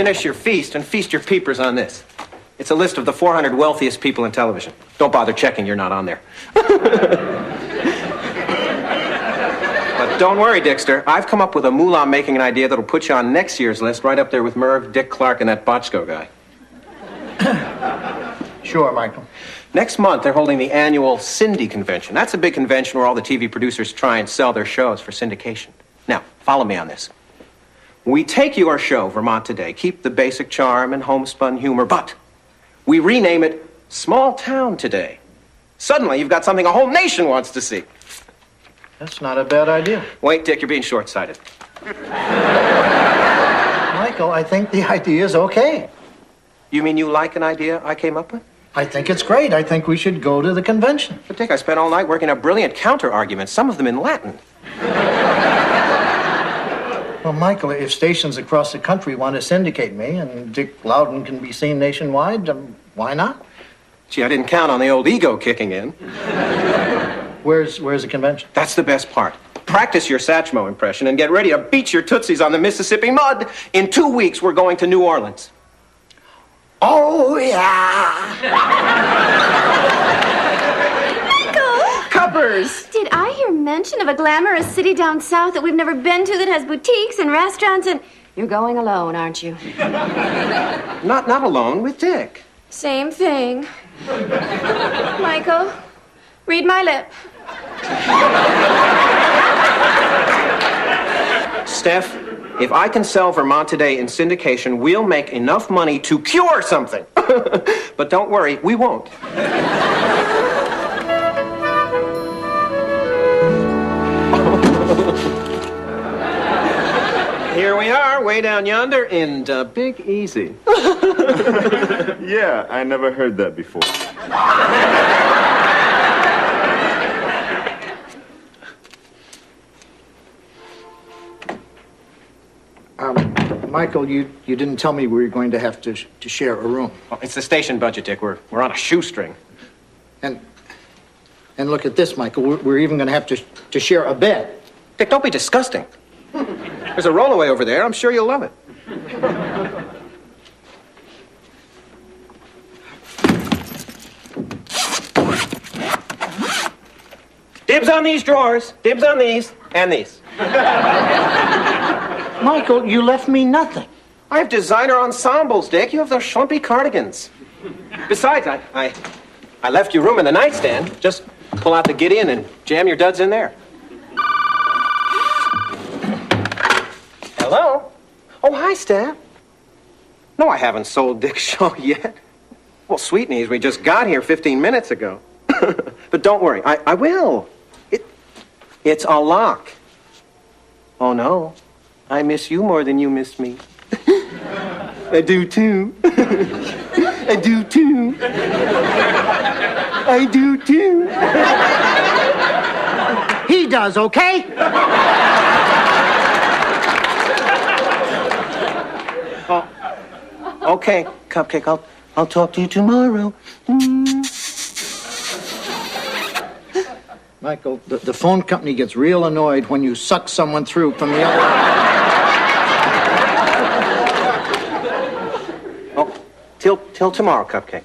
finish your feast and feast your peepers on this. It's a list of the 400 wealthiest people in television. Don't bother checking, you're not on there. But don't worry, Dickster. I've come up with a moolah-making idea that'll put you on next year's list, right up there with Merv, Dick Clark, and that Bochco guy. Sure, Michael. Next month, they're holding the annual Cindy Convention. That's a big convention where all the TV producers try and sell their shows for syndication. Now, follow me on this. We take your show, Vermont Today, keep the basic charm and homespun humor, but we rename it Small Town Today. Suddenly, you've got something a whole nation wants to see. That's not a bad idea. Wait, Dick, you're being short-sighted. Michael, I think the idea is okay. You mean you like an idea I came up with? I think it's great. I think we should go to the convention. But, Dick, I spent all night working up brilliant counter-arguments, some of them in Latin. Well, Michael, if stations across the country want to syndicate me and Dick Loudon can be seen nationwide, why not? Gee, I didn't count on the old ego kicking in. Where's the convention? That's the best part. Practice your Satchmo impression and get ready to beat your tootsies on the Mississippi mud. In 2 weeks, we're going to New Orleans. Oh, yeah. Michael! Cuppers! Did I hear mention of a glamorous city down south that we've never been to that has boutiques and restaurants and... You're going alone, aren't you? Not alone, with Dick. Same thing. Michael, read my lip. Steph, if I can sell Vermont Today in syndication, we'll make enough money to cure something. But don't worry, we won't. Here we are, way down yonder in Big Easy. Yeah, I never heard that before. Michael, you didn't tell me we were going to have to share a room. Well, it's the station budget, Dick. We're on a shoestring. And look at this, Michael. We're even going to have to share a bed. Dick, don't be disgusting. There's a rollaway over there. I'm sure you'll love it. Dibs on these drawers. Dibs on these. And these. Michael, you left me nothing. I have designer ensembles, Dick. You have those schlumpy cardigans. Besides, I left you room in the nightstand. Just pull out the Gideon and jam your duds in there. Hello? Oh, hi, Steph. No, I haven't sold Dick's show yet. Well, sweet knees, we just got here 15 minutes ago. But don't worry, I will. It's a lock. Oh, no. I miss you more than you miss me. I do, too. I do, too. I do, too. He does, okay? Oh, okay, Cupcake, I'll talk to you tomorrow. Michael, the phone company gets real annoyed when you suck someone through from the other... Oh, till tomorrow, Cupcake.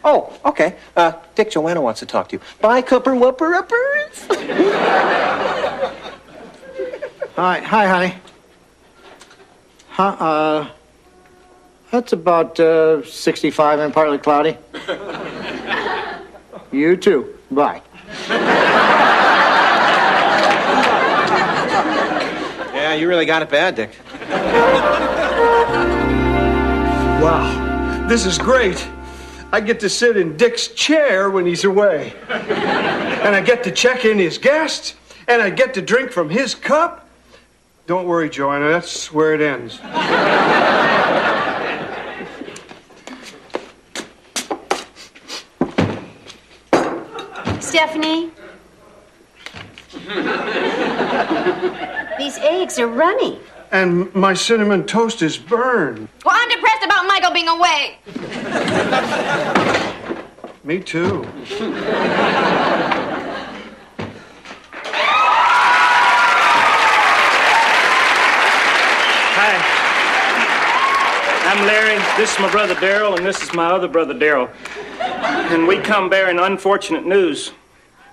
Oh, okay. Dick, Joanna wants to talk to you. Bye, Cooper Whooper-uppers. Hi, honey. That's about 65 and partly cloudy. You too. Bye. Yeah, you really got it bad, Dick. Wow, this is great. I get to sit in Dick's chair when he's away. And I get to check in his guests, and I get to drink from his cup. Don't worry, Joanna, that's where it ends. Stephanie? These eggs are runny. And my cinnamon toast is burned. Well, I'm depressed about Michael being away. Me too. Hi. I'm This is my brother Darrell, and this is my other brother Darrell. And we come bearing unfortunate news.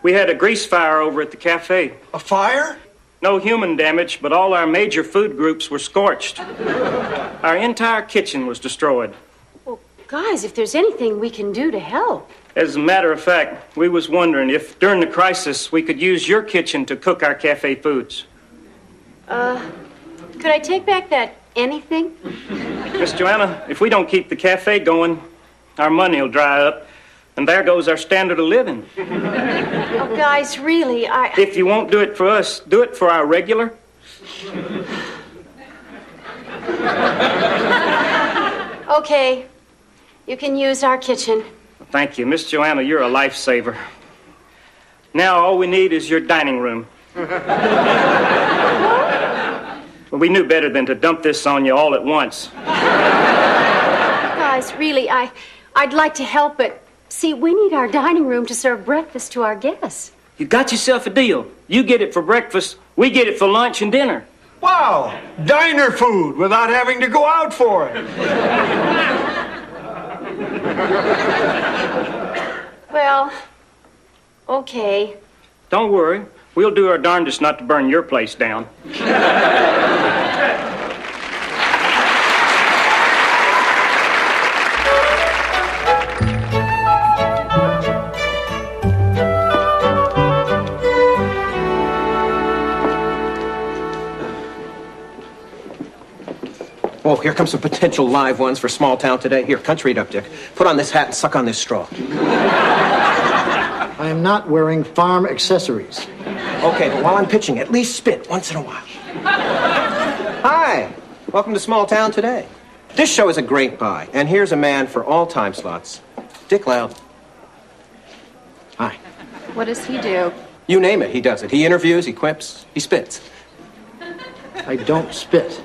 We had a grease fire over at the cafe. A fire? No human damage, but all our major food groups were scorched. Our entire kitchen was destroyed. Well, guys, if there's anything we can do to help. As a matter of fact, we was wondering if during the crisis we could use your kitchen to cook our cafe foods. Could I take back that anything? Miss Joanna, if we don't keep the cafe going, our money will dry up, and there goes our standard of living. Oh, guys, really, If you won't do it for us, do it for our regular. Okay, you can use our kitchen. Thank you. Miss Joanna, you're a lifesaver. Now all we need is your dining room. Well, we knew better than to dump this on you all at once. Guys, really, I'd like to help, but see, we need our dining room to serve breakfast to our guests. You got yourself a deal. You get it for breakfast, we get it for lunch and dinner. Wow! Diner food without having to go out for it. Well, okay. Don't worry. We'll do our darndest not to burn your place down. Oh, here comes some potential live ones for small town today. Here, country it up, Dick. Put on this hat and suck on this straw. I am not wearing farm accessories. Okay, but while I'm pitching, at least spit once in a while. Hi, welcome to small town today. This show is a great buy, and here's a man for all time slots. Dick Loud. Hi. What does he do? You name it, he does it. He interviews, he quips, he spits. I don't spit.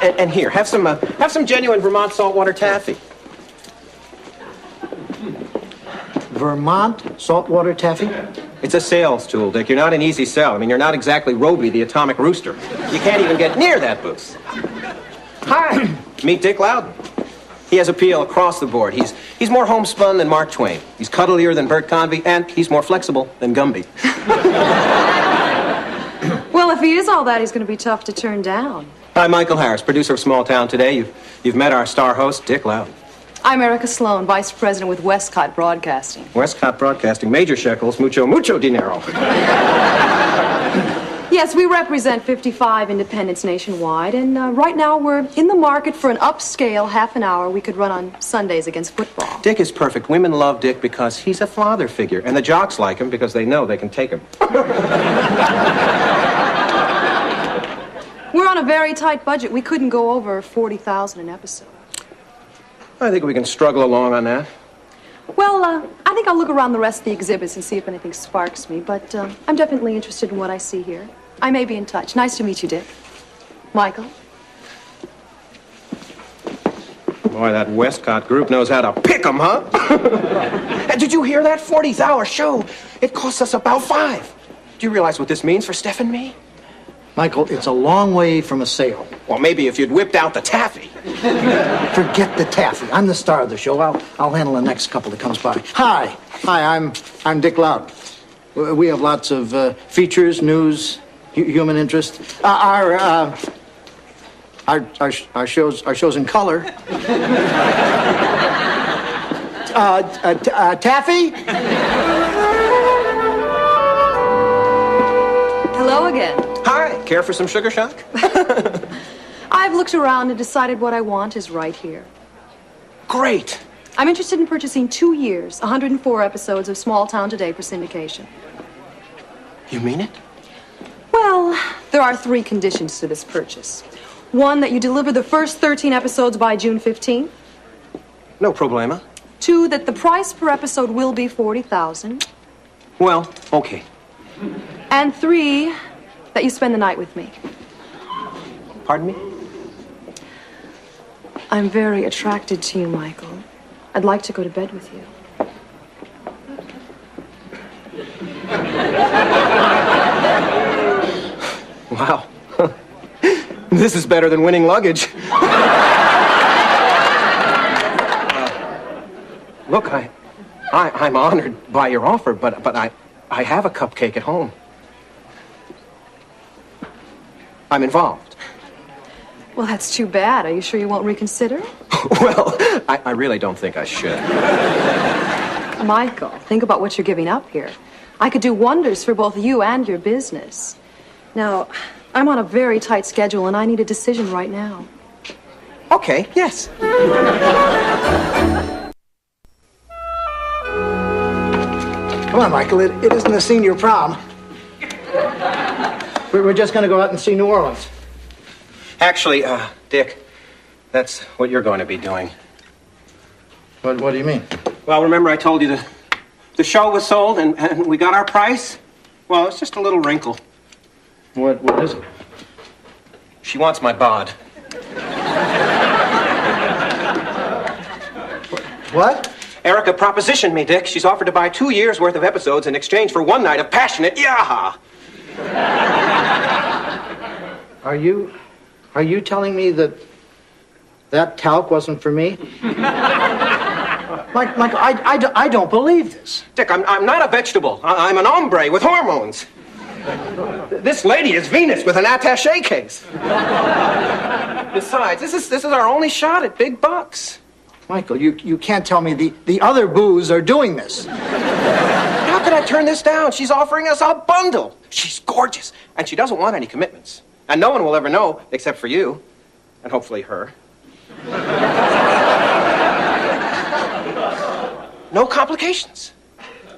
And here, have some genuine Vermont saltwater taffy. Vermont saltwater taffy? It's a sales tool, Dick. You're not an easy sell. I mean, you're not exactly Roby, the atomic rooster. You can't even get near that booth. Hi, meet Dick Loudon. He has appeal across the board. He's more homespun than Mark Twain. He's cuddlier than Bert Convy, and he's more flexible than Gumby. Well, if he is all that, he's going to be tough to turn down. Hi, Michael Harris, producer of Small Town Today. You've met our star host, Dick Loudon. I'm Erica Sloan, vice president with Westcott Broadcasting. Westcott Broadcasting, major shekels, mucho dinero. Yes, we represent 55 independents nationwide, and right now we're in the market for an upscale half an hour we could run on Sundays against football. Dick is perfect. Women love Dick because he's a father figure, and the jocks like him because they know they can take him. We're on a very tight budget. We couldn't go over $40,000 an episode. I think we can struggle along on that. Well, I think I'll look around the rest of the exhibits and see if anything sparks me, but I'm definitely interested in what I see here. I may be in touch. Nice to meet you, Dick. Michael? Boy, that Westcott group knows how to pick 'em, huh? And did you hear that? 40th-hour show. It costs us about $5. Do you realize what this means for Steph and me? Michael, it's a long way from a sale. Well, maybe if you'd whipped out the taffy. Forget the taffy. I'm the star of the show. I'll handle the next couple that comes by. Hi, I'm Dick Loudon. We have lots of features, news, human interest. Our shows in color. Taffy? Hello again. Hi, care for some sugar shock? I've looked around and decided what I want is right here. Great. I'm interested in purchasing 2 years, 104 episodes of Small Town Today for syndication. You mean it? Well, there are 3 conditions to this purchase. 1, that you deliver the first 13 episodes by June 15th. No problema. 2, that the price per episode will be $40,000. Well, okay. And 3, that you spend the night with me. Pardon me? I'm very attracted to you, Michael. I'd like to go to bed with you. Wow. This is better than winning luggage. Look, I'm honored by your offer, but I have a cupcake at home. I'm involved. Well, that's too bad. Are you sure you won't reconsider? Well, I really don't think I should. Michael, think about what you're giving up here. I could do wonders for both you and your business. Now, I'm on a very tight schedule, and I need a decision right now. Okay, yes. Come on, Michael, it isn't a senior prom. We're just going to go out and see New Orleans. Actually, Dick, that's what you're going to be doing. What do you mean? Well, remember I told you the show was sold and we got our price? Well, it's just a little wrinkle. What is it? She wants my bod. What? Erica propositioned me, Dick. She's offered to buy 2 years' worth of episodes in exchange for 1 night of passionate yaha. Are you telling me that talc wasn't for me? Michael, I don't believe this. Dick, I'm not a vegetable. I'm an hombre with hormones. This lady is Venus with an attaché case. Besides, this is our only shot at big bucks. Michael, you can't tell me the other boos are doing this. How could I turn this down? She's offering us a bundle. She's gorgeous, and she doesn't want any commitments. And no one will ever know except for you, and hopefully her. No complications.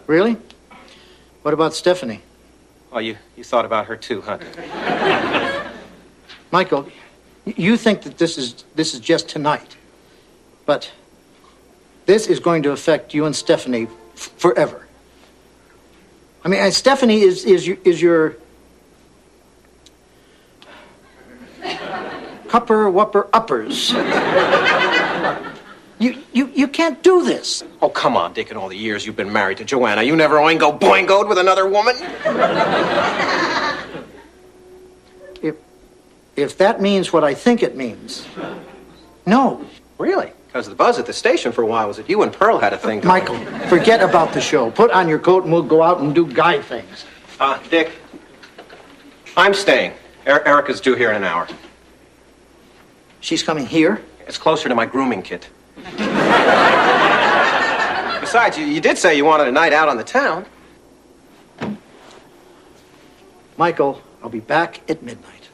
Really? What about Stephanie? Oh, you thought about her too, huh? Michael, you think that this is just tonight, but this is going to affect you and Stephanie forever. I mean, Stephanie is your cupper wupper uppers. You can't do this. Oh, come on, Dick. In all the years you've been married to Joanna, you never oingo boingoed with another woman? If that means what I think it means, no. Really? Because the buzz at the station for a while was that you and Pearl had a thing going. Michael, forget about the show. Put on your coat and we'll go out and do guy things. Dick, I'm staying. Erica's due here in an hour. She's coming here? It's closer to my grooming kit. Besides, you did say you wanted a night out on the town. Michael, I'll be back at midnight.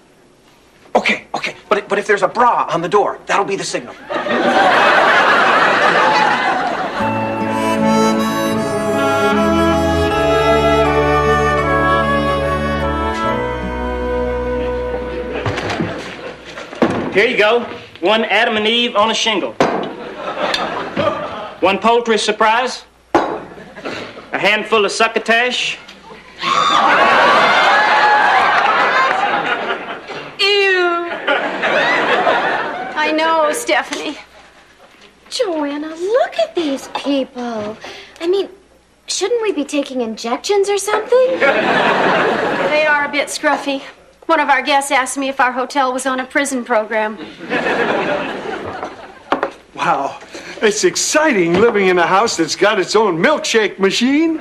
Okay. But if there's a bra on the door, that'll be the signal. Here you go. 1 Adam and Eve on a shingle. 1 poultry surprise. A handful of succotash. I know, Stephanie. Joanna, look at these people. I mean, shouldn't we be taking injections or something? They are a bit scruffy. One of our guests asked me if our hotel was on a prison program. Wow, it's exciting living in a house that's got its own milkshake machine.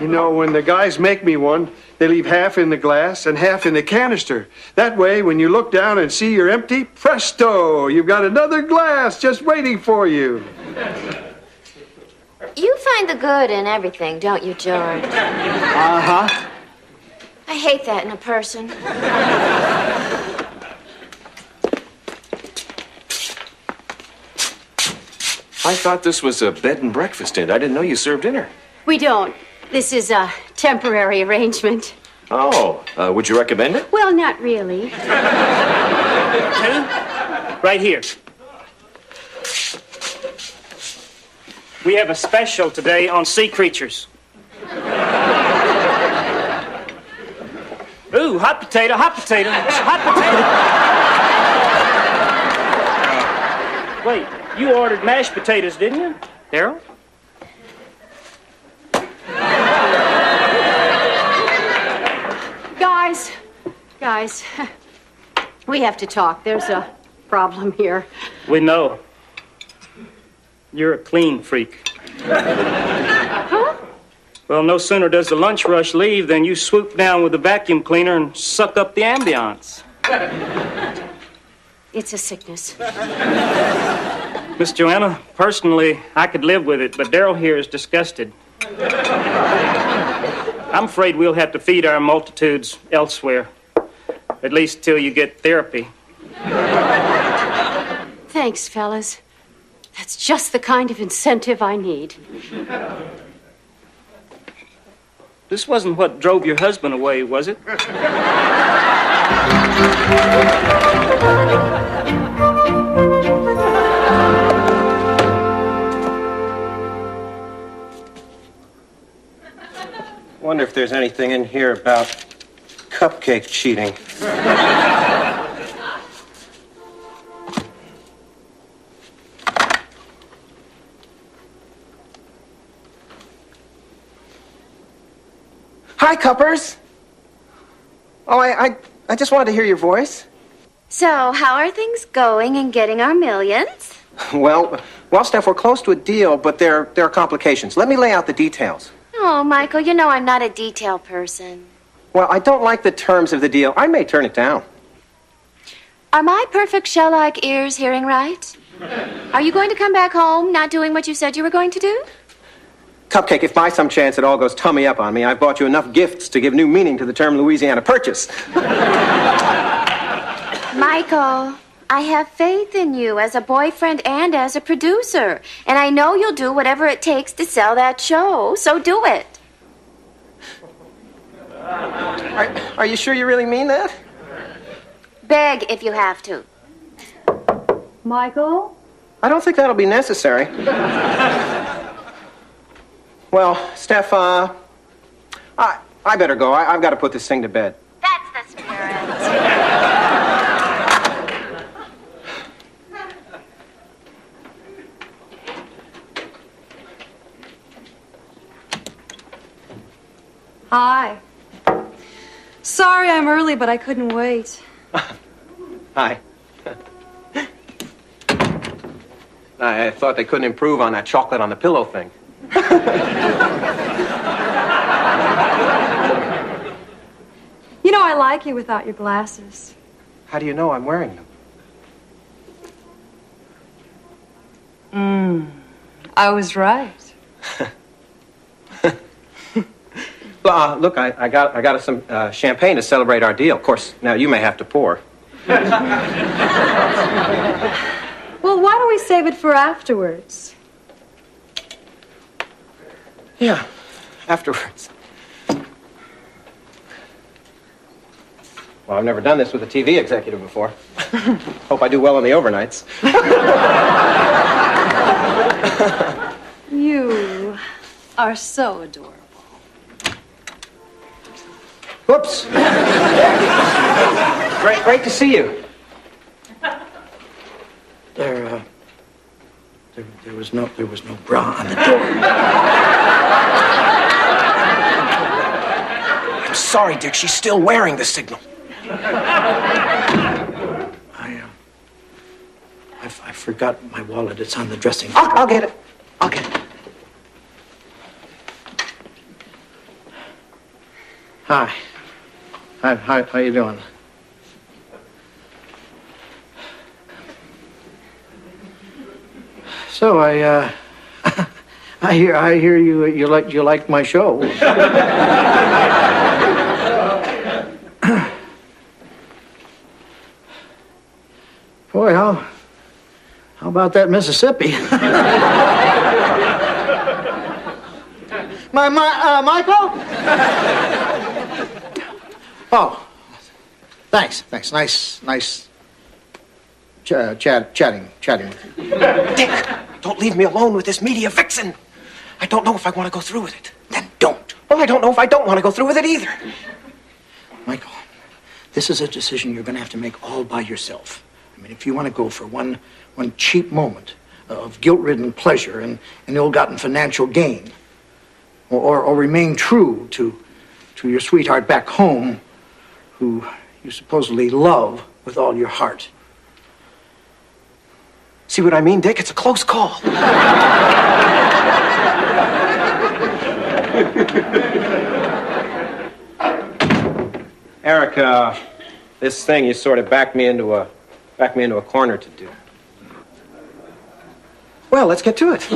You know, when the guys make me one, they leave half in the glass and half in the canister. That way, when you look down and see you're empty, presto, you've got another glass just waiting for you. You find the good in everything, don't you, George? Uh-huh. I hate that in a person. I thought this was a bed and breakfast inn. I didn't know you served dinner. We don't. This is a temporary arrangement. Oh, would you recommend it? Well, not really. 2, right here. We have a special today on sea creatures. Ooh, hot potato, hot potato, hot potato. Wait, you ordered mashed potatoes, didn't you, Daryl? Guys, we have to talk. There's a problem here. We know. You're a clean freak. Huh? Well, no sooner does the lunch rush leave than you swoop down with the vacuum cleaner and suck up the ambiance. It's a sickness. Miss Joanna, personally, I could live with it, but Daryl here is disgusted. I'm afraid we'll have to feed our multitudes elsewhere, at least till you get therapy. Thanks, fellas. That's just the kind of incentive I need. This wasn't what drove your husband away, was it? Wonder if there's anything in here about cupcake cheating. Hi, Cuppers. Oh, I just wanted to hear your voice. So, how are things going in getting our millions? Well, Steph, we're close to a deal, but there are complications. Let me lay out the details. Oh, Michael, you know I'm not a detail person. Well, I don't like the terms of the deal. I may turn it down. Are my perfect shell-like ears hearing right? Are you going to come back home not doing what you said you were going to do? Cupcake, if by some chance it all goes tummy up on me, I've bought you enough gifts to give new meaning to the term Louisiana Purchase. Michael, I have faith in you as a boyfriend and as a producer. And I know you'll do whatever it takes to sell that show, so do it. Are you sure you really mean that? Beg if you have to. Michael? I don't think that'll be necessary. Well, Steph, I better go. I've got to put this thing to bed. That's the spirit. Hi. Sorry I'm early, but I couldn't wait. Hi. I thought they couldn't improve on that chocolate on the pillow thing. You know, I like you without your glasses. How do you know I'm wearing them? I was right. Look, I got us some champagne to celebrate our deal. Of course, now you may have to pour. Well, why don't we save it for afterwards? Yeah, afterwards. Well, I've never done this with a TV executive before. Hope I do well on the overnights. You are so adorable. Whoops. Great to see you. There was no bra on the door. I'm sorry, Dick. She's still wearing the signal. I forgot my wallet. It's on the dressing. I'll get it. I'll get it. Hi. How you doing? So I hear you like my show. Boy, how about that Mississippi? Michael? Oh, thanks. Nice chatting with you. Dick, don't leave me alone with this media vixen. I don't know if I want to go through with it. Then don't. Well, I don't know if I don't want to go through with it either. Michael, this is a decision you're going to have to make all by yourself. I mean, if you want to go for one cheap moment of guilt-ridden pleasure and ill-gotten financial gain, or remain true to your sweetheart back home, who you supposedly love with all your heart. See what I mean, Dick? It's a close call. Eric, this thing you sort of backed me into a corner to do. Well, let's get to it.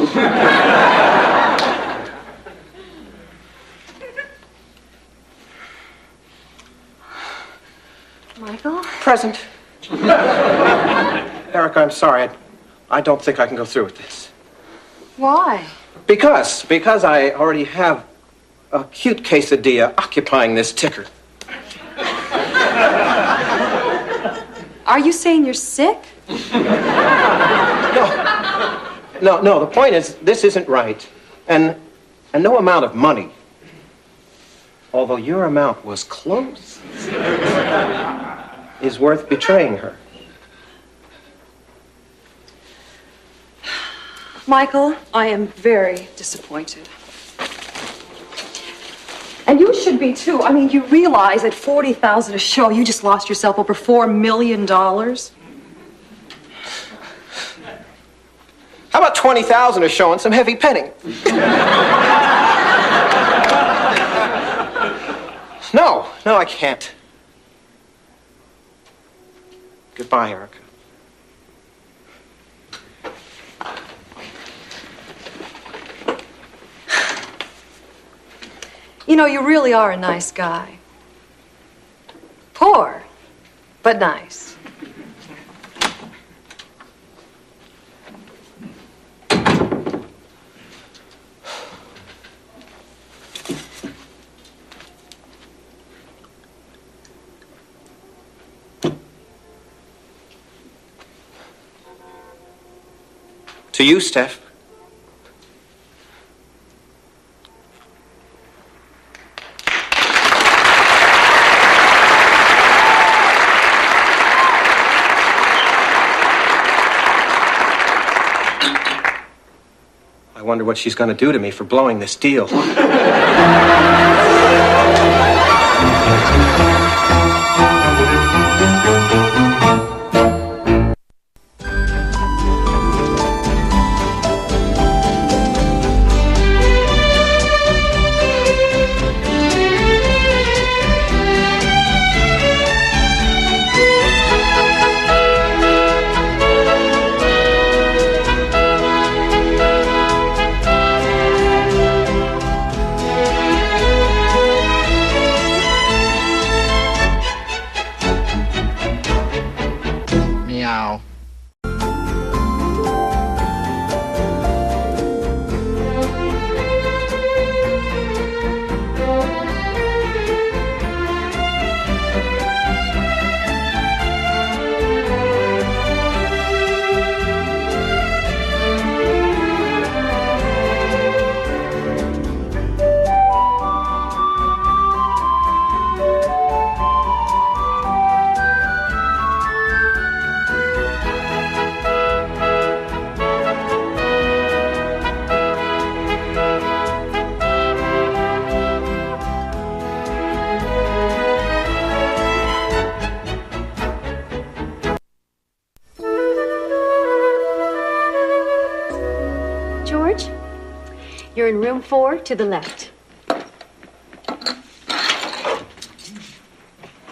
Michael? Present. Eric, I'm sorry. I don't think I can go through with this. Why? Because I already have a cute quesadilla occupying this ticker. Are you saying you're sick? No, the point is, this isn't right. And no amount of money, although your amount was close, is worth betraying her. Michael, I am very disappointed. And you should be, too. I mean, you realize at $40,000 a show, you just lost yourself over $4 million? How about 20,000 a show and some heavy petting? No, I can't. Goodbye, Erica. You know, you really are a nice guy. Poor, but nice. To you, Steph. I wonder what she's going to do to me for blowing this deal. Meow. George, you're in room 4 to the left.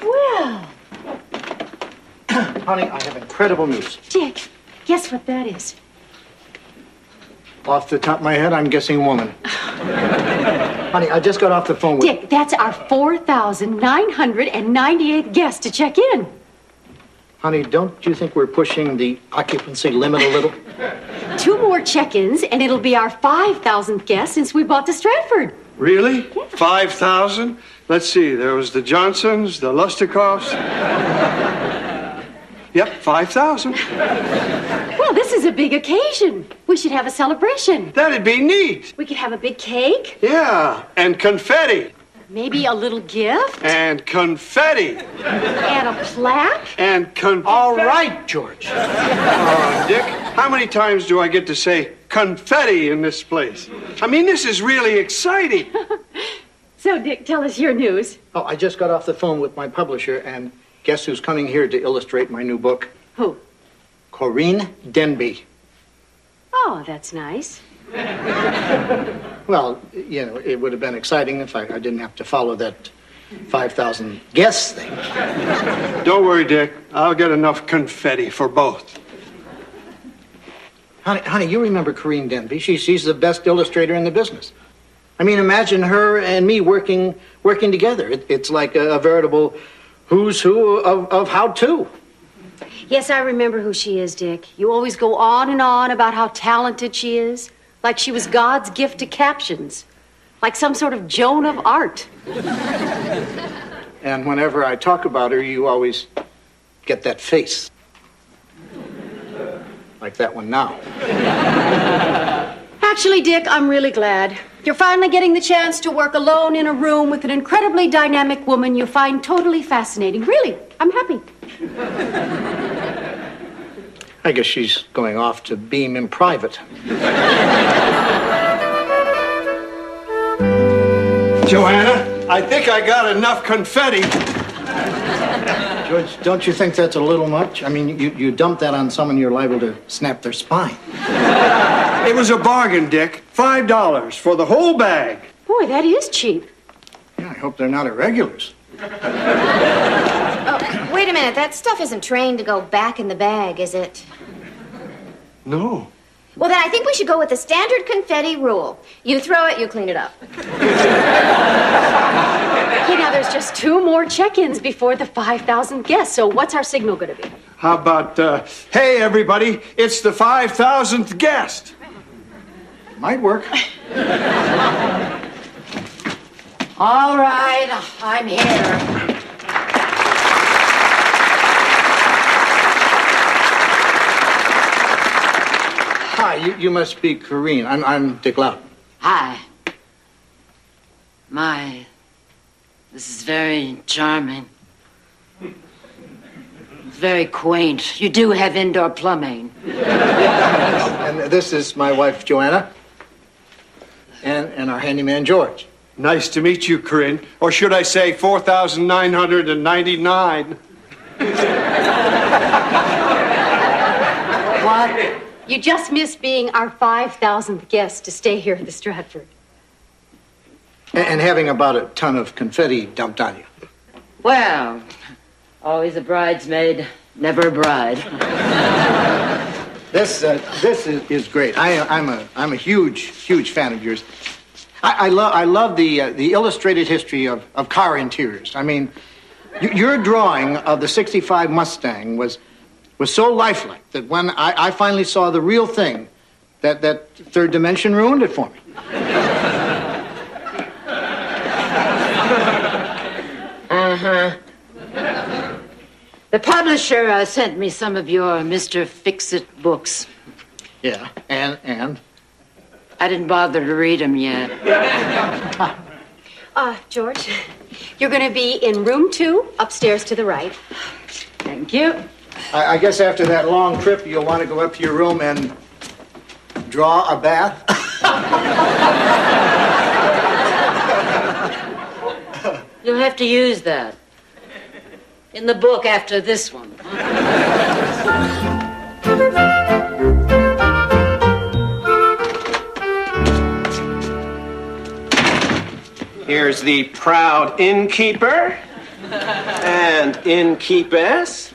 Well, Honey, I have incredible news. Dick, guess what that is? Off the top of my head, I'm guessing woman. Honey, I just got off the phone with... Dick, that's our 4,998th guest to check in. Honey, don't you think we're pushing the occupancy limit a little? 2 more check-ins, and it'll be our 5,000th guest since we bought the Stratford. Really? 5,000? Let's see. There was the Johnsons, the Lusticoffs. Yep, 5,000. Well, this is a big occasion. We should have a celebration. That'd be neat. We could have a big cake, Yeah, and confetti. maybe a little gift, And confetti. and a plaque. And confetti. All right, George. Dick, how many times do I get to say confetti in this place? I mean, this is really exciting. So, Dick, tell us your news. Oh, I just got off the phone with my publisher, and guess who's coming here to illustrate my new book? Who? Corinne Denby. Oh, that's nice. Well, you know, it would have been exciting if I didn't have to follow that 5,000 guests thing. Don't worry, Dick. I'll get enough confetti for both. Honey, you remember Corinne Denby. She's the best illustrator in the business. I mean, imagine her and me working together. It's like a veritable who's who of how-to. Yes, I remember who she is, Dick. You always go on and on about how talented she is, like she was God's gift to captions, like some sort of Joan of art. And whenever I talk about her, you always get that face. Like that one now. Actually, Dick, I'm really glad. You're finally getting the chance to work alone in a room with an incredibly dynamic woman you find totally fascinating. Really, I'm happy. I guess she's going off to beam in private. Joanna, I think I got enough confetti. George, don't you think that's a little much? I mean, you dump that on someone, you're liable to snap their spine. It was a bargain, Dick. $5 for the whole bag. Boy, that is cheap. Yeah, I hope they're not irregulars. Oh, wait a minute. That stuff isn't trained to go back in the bag, is it? No. Well, then I think we should go with the standard confetti rule. You throw it, you clean it up. Okay, now there's just 2 more check-ins before the 5,000 guests, so what's our signal going to be? How about, hey, everybody, it's the 5,000th guest. Might work. All right, I'm here. Hi, you must be Corinne. I'm Dick Loudon. Hi. My, this is very charming. Very quaint. You do have indoor plumbing. And this is my wife, Joanna. And our handyman, George. Nice to meet you, Corinne. Or should I say 4,999. What? You just missed being our 5,000th guest to stay here at the Stratford. And having about a ton of confetti dumped on you. Well, always a bridesmaid, never a bride. This is great. I'm a huge fan of yours. I love the illustrated history of car interiors. I mean, your drawing of the '65 Mustang was so lifelike that when I finally saw the real thing, that third dimension ruined it for me. Uh-huh. The publisher sent me some of your Mr. Fix-It books. Yeah, and? I didn't bother to read them yet. George, you're going to be in room 2, upstairs to the right. Thank you. I guess after that long trip, you'll want to go up to your room and draw a bath. You'll have to use that. In the book after this one. Here's the proud innkeeper and innkeepess.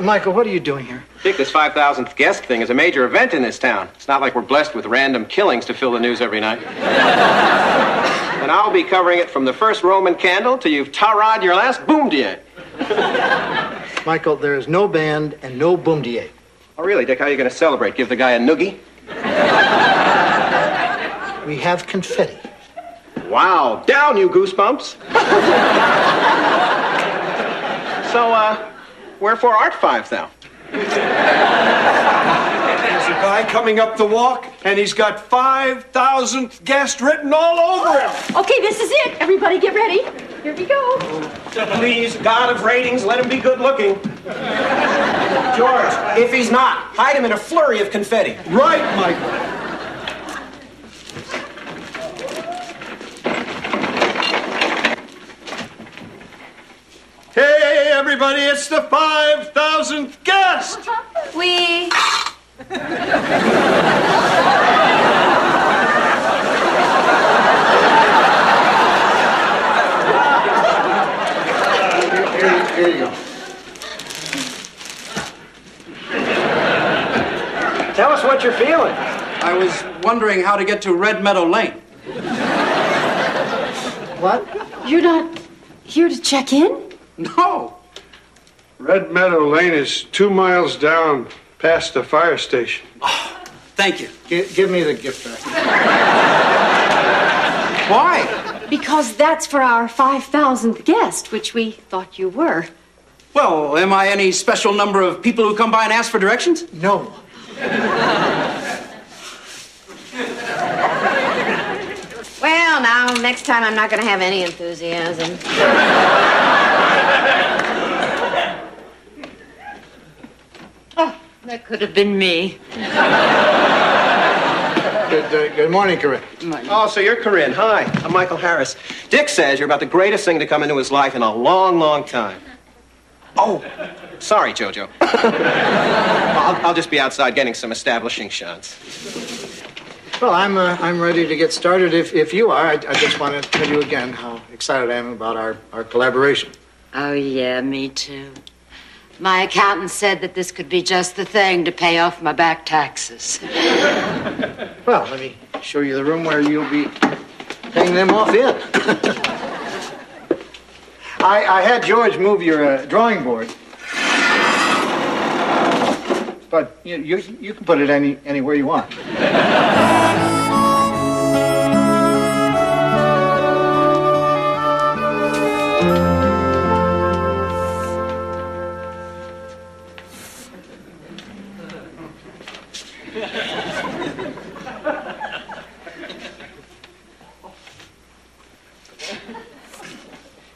Michael, what are you doing here? Dick, this 5,000th guest thing is a major event in this town. It's not like we're blessed with random killings to fill the news every night. And I'll be covering it from the first Roman candle till you've tarad your last boomdier. Michael, there is no band and no boomdier. Oh, really, Dick? How are you going to celebrate? Give the guy a noogie? We have confetti. Wow, down, you goosebumps. So, wherefore art 5,000? There's a guy coming up the walk, and he's got 5,000th guest written all over him. Okay, this is it. Everybody get ready. Here we go. Please, God of ratings, let him be good looking. George, if he's not, hide him in a flurry of confetti. Right, Michael. Hey, everybody, it's the 5,000th guest. Here you go. Tell us what you're feeling. I was wondering how to get to Red Meadow Lane. What? You're not here to check in? No. Red Meadow Lane is 2 miles down past the fire station. Thank you. Give me the gift back. Why? Because that's for our 5,000th guest, which we thought you were. Well, am I any special number of people who come by and ask for directions? No. Well, now, next time I'm not going to have any enthusiasm. Oh, that could have been me. Good morning, Corinne. Oh, so you're Corinne. Hi, I'm Michael Harris. Dick says you're about the greatest thing to come into his life in a long, long time. Oh, sorry, Jojo. I'll just be outside getting some establishing shots. Well, I'm ready to get started if you are. I just want to tell you again how excited I am about our collaboration. Oh, yeah, me too. My accountant said that this could be just the thing to pay off my back taxes. Well, let me show you the room where you'll be paying them off in. I had George move your drawing board. But you can put it anywhere you want.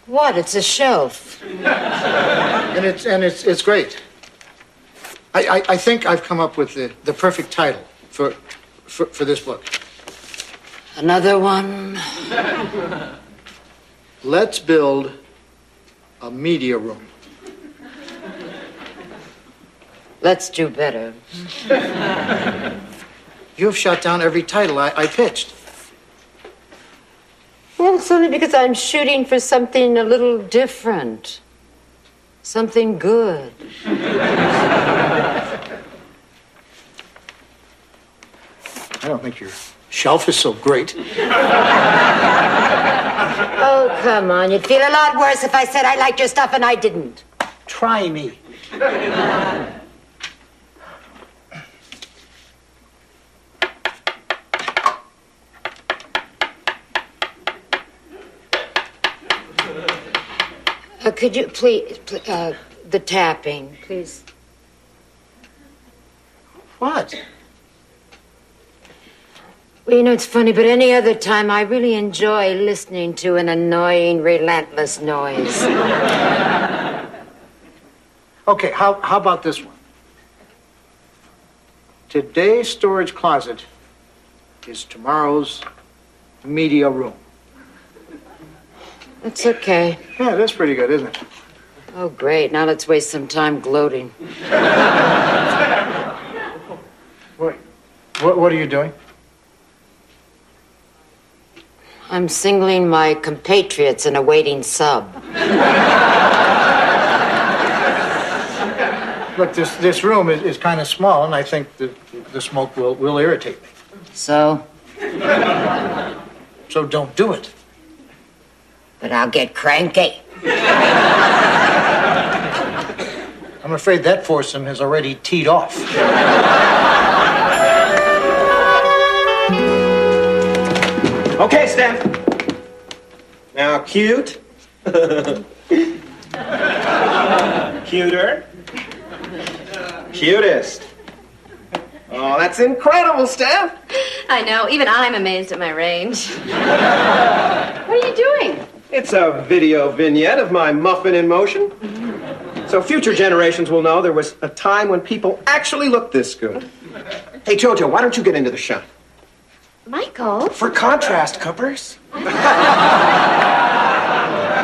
What? It's a shelf. And it's great. I think I've come up with the perfect title for this book. Another one? Let's build a media room. Let's do better. You've shut down every title I pitched. Well, it's only because I'm shooting for something a little different. Something good. I don't think your shelf is so great. Oh, come on. You'd feel a lot worse if I said I liked your stuff and I didn't. Try me. Could you please, the tapping, please? What? Well, you know, it's funny, but any other time I really enjoy listening to an annoying, relentless noise. Okay, how about this one? Today's storage closet is tomorrow's media room. That's okay. Yeah, that's pretty good, isn't it? Oh, great. Now let's waste some time gloating. What are you doing? I'm singling my compatriots and awaiting sub. Look, this room is kind of small, and I think the smoke will irritate me. So? So don't do it. But I'll get cranky. I'm afraid that foursome has already teed off. Okay, Steph. Now, cute. Cuter. Cutest. Oh, that's incredible, Steph. I know. Even I'm amazed at my range. What are you doing? It's a video vignette of my muffin in motion. So future generations will know there was a time when people actually looked this good. Hey, Jojo, why don't you get into the shot? Michael? For contrast, Coopers. You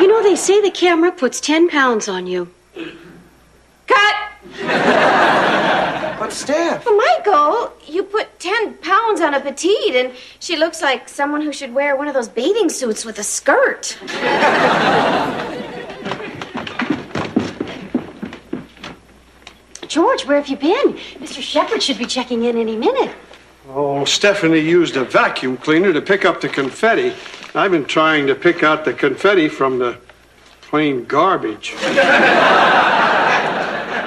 know, they say the camera puts 10 pounds on you. Cut! But Steph. Well, Michael, you put 10 pounds on a petite, and she looks like someone who should wear one of those bathing suits with a skirt. George, where have you been? Mr. Shepherd should be checking in any minute. Oh, Stephanie used a vacuum cleaner to pick up the confetti. I've been trying to pick out the confetti from the plain garbage.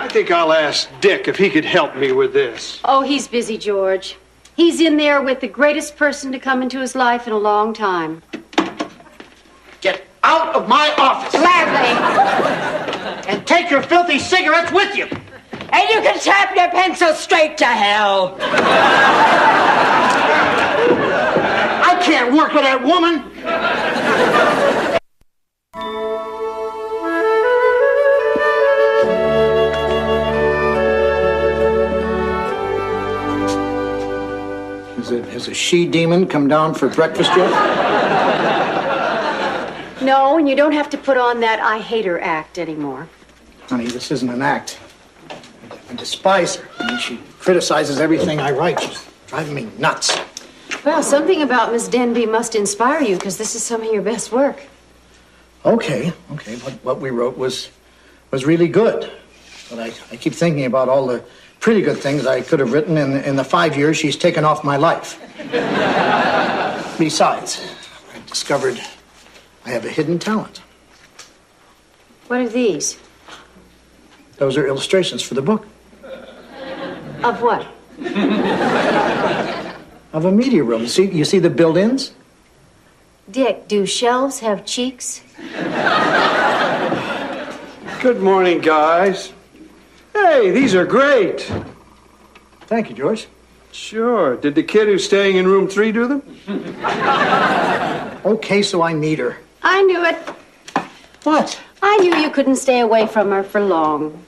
I think I'll ask Dick if he could help me with this. Oh, he's busy, George. He's in there with the greatest person to come into his life in a long time. Get out of my office! Gladly. And take your filthy cigarettes with you! And you can tap your pencil straight to hell. I can't work with that woman! Has a she-demon come down for breakfast yet? No, and you don't have to put on that I hate her act anymore. Honey, this isn't an act. I despise her. I mean, she criticizes everything I write. She's driving me nuts. Well, something about Miss Denby must inspire you, because this is some of your best work. Okay. What we wrote was really good. But I keep thinking about all the pretty good things I could have written in the 5 years she's taken off my life. Besides, I discovered I have a hidden talent. What are these? Those are illustrations for the book. Of what? Of a media room. You see the built-ins? Dick, do shelves have cheeks? Good morning, guys. Hey, these are great. Thank you, George. Sure. Did the kid who's staying in room 3 do them? Okay, so I need her. I knew it. What? I knew you couldn't stay away from her for long.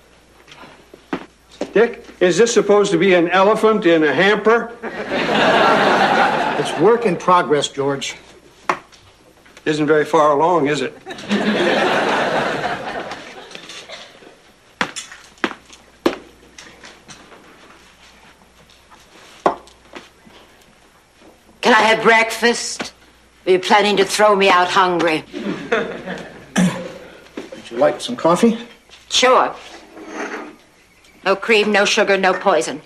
Dick, is this supposed to be an elephant in a hamper? It's work in progress, George. Isn't very far along, is it? Can I have breakfast? Are you planning to throw me out hungry? Would you like some coffee? Sure. No cream, no sugar, no poison.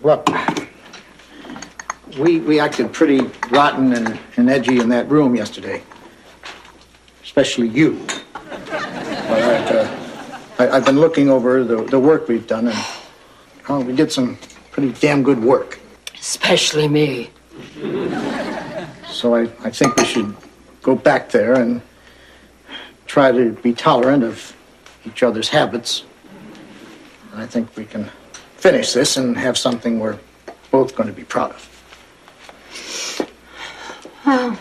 Look, we acted pretty rotten and edgy in that room yesterday. Especially you. But I've been looking over the work we've done, and we did some pretty damn good work. Especially me. So I think we should go back there and try to be tolerant of each other's habits. And I think we can finish this and have something we're both going to be proud of. Well,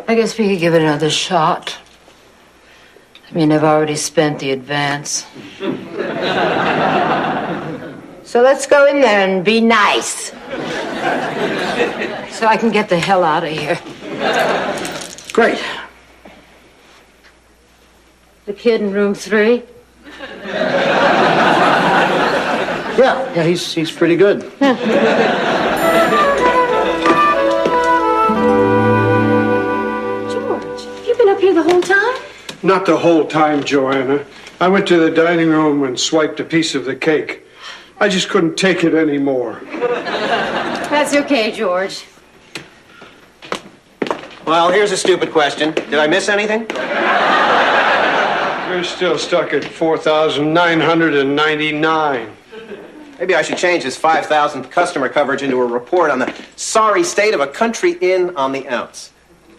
I guess we could give it another shot. I mean, I've already spent the advance. So let's go in there and be nice. So I can get the hell out of here. Great. The kid in room 3? Yeah, he's pretty good. George, have you been up here the whole time? Not the whole time, Joanna. I went to the dining room and swiped a piece of the cake. I just couldn't take it anymore. That's okay, George. Well, here's a stupid question. Did I miss anything? You're still stuck at 4,999. Maybe I should change this 5,000th customer coverage into a report on the sorry state of a country inn on the outs.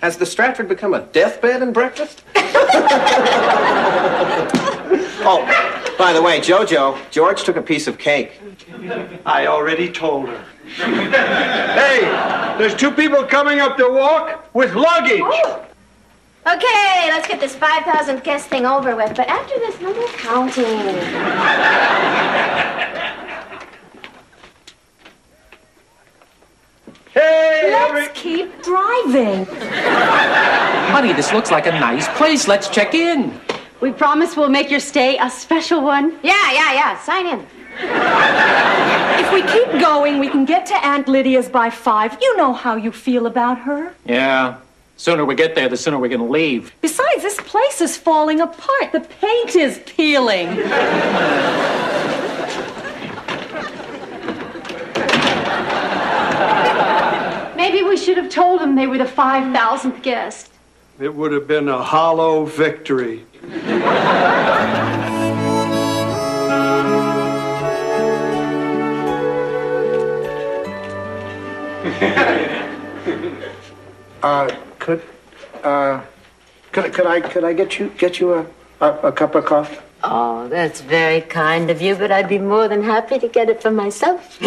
Has the Stratford become a deathbed and breakfast? Oh, by the way, George took a piece of cake. I already told her. Hey, there's 2 people coming up the walk with luggage. Oh. Okay, let's get this 5,000th guest thing over with. But after this, no more counting. Hey, Let's keep driving. Honey, this looks like a nice place. Let's check in. We promise we'll make your stay a special one. Yeah. Sign in. If we keep going, we can get to Aunt Lydia's by 5. You know how you feel about her. Yeah. Sooner we get there, the sooner we're going to leave. Besides, this place is falling apart. The paint is peeling. Maybe we should have told them they were the 5,000th guest. It would have been a hollow victory. Could I get you a cup of coffee? Oh, that's very kind of you, but I'd be more than happy to get it for myself.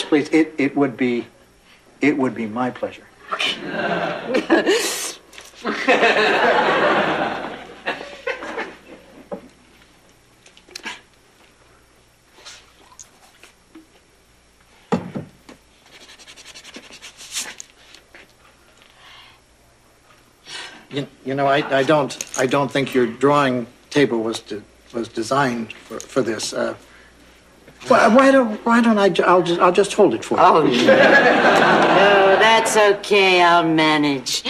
Please, it would be my pleasure. You know, I don't think your drawing table was designed for this. Why don't I'll just hold it for you? Oh, no, that's okay. I'll manage.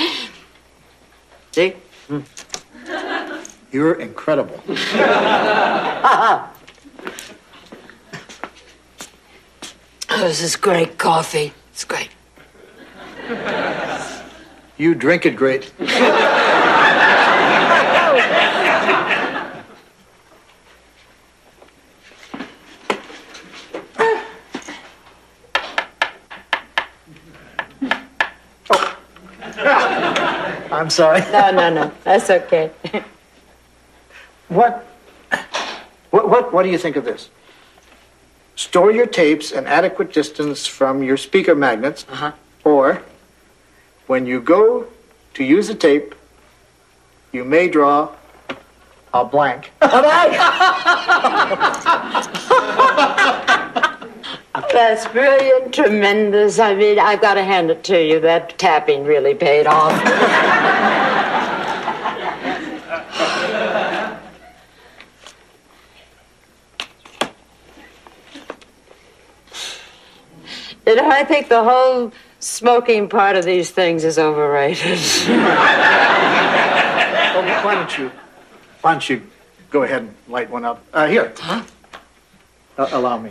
See? You're incredible. Oh, this is great coffee. It's great. You drink it great. I'm sorry. No. That's okay. What do you think of this? Store your tapes an adequate distance from your speaker magnets, or when you go to use a tape, you may draw a blank. That's brilliant, tremendous. I mean, I've got to hand it to you. That tapping really paid off. You know, I think the whole smoking part of these things is overrated. Oh, why don't you go ahead and light one up? Here. Huh? Allow me.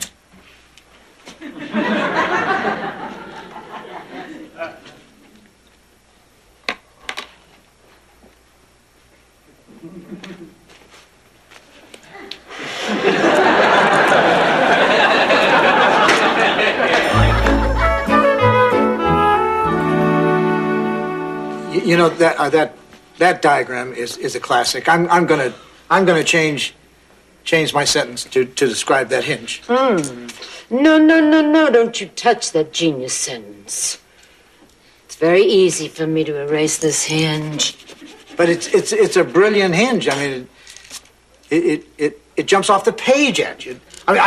You know that diagram is a classic. I'm gonna change my sentence to describe that hinge. No, don't you touch that genius sentence. It's very easy for me to erase this hinge. But it's a brilliant hinge. I mean, it jumps off the page at you. I mean,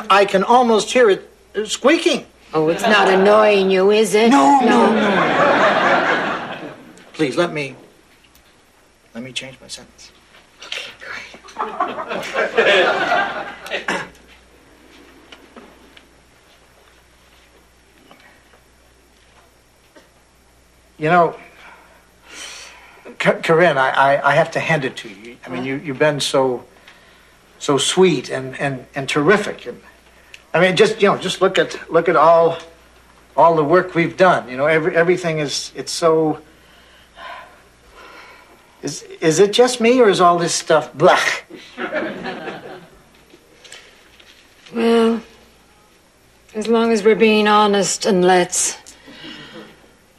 I can almost hear it squeaking. Oh, it's not annoying you, is it? No. Please, let me change my sentence. Okay, great. You know, Corinne, I have to hand it to you. I mean, you've been so sweet and terrific. And I mean, just look at all the work we've done. You know, everything it's so. Is it just me, or is all this stuff blah? Well, as long as we're being honest, and let's.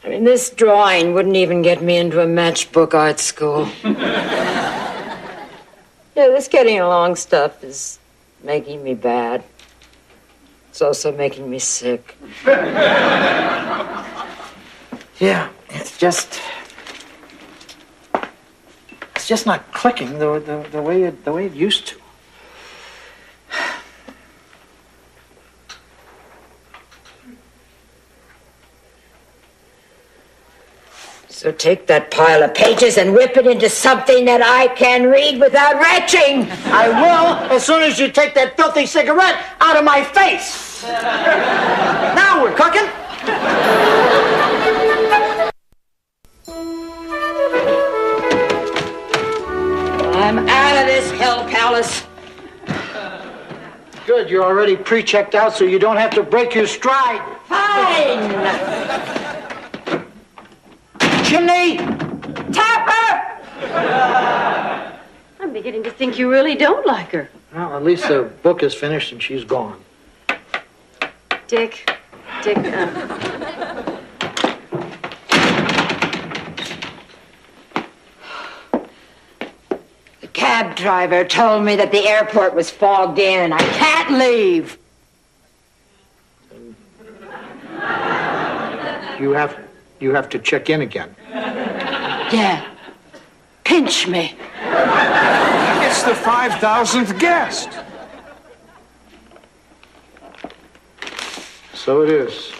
I mean, this drawing wouldn't even get me into a matchbook art school. Yeah, this getting along stuff is making me bad. It's also making me sick. Yeah, it's just not clicking the way it used to. So take that pile of pages and whip it into something that I can read without retching. I will, as soon as you take that filthy cigarette out of my face. Now we're cooking. I'm out of this hell palace. Good, you're already pre-checked out, so you don't have to break your stride. Fine. Chimney! Tapper! I'm beginning to think you really don't like her. Well, at least the book is finished and she's gone. Dick, The cab driver told me that the airport was fogged in. I can't leave. You have to check in again. Yeah. Pinch me. It's the 5,000th guest. So it is.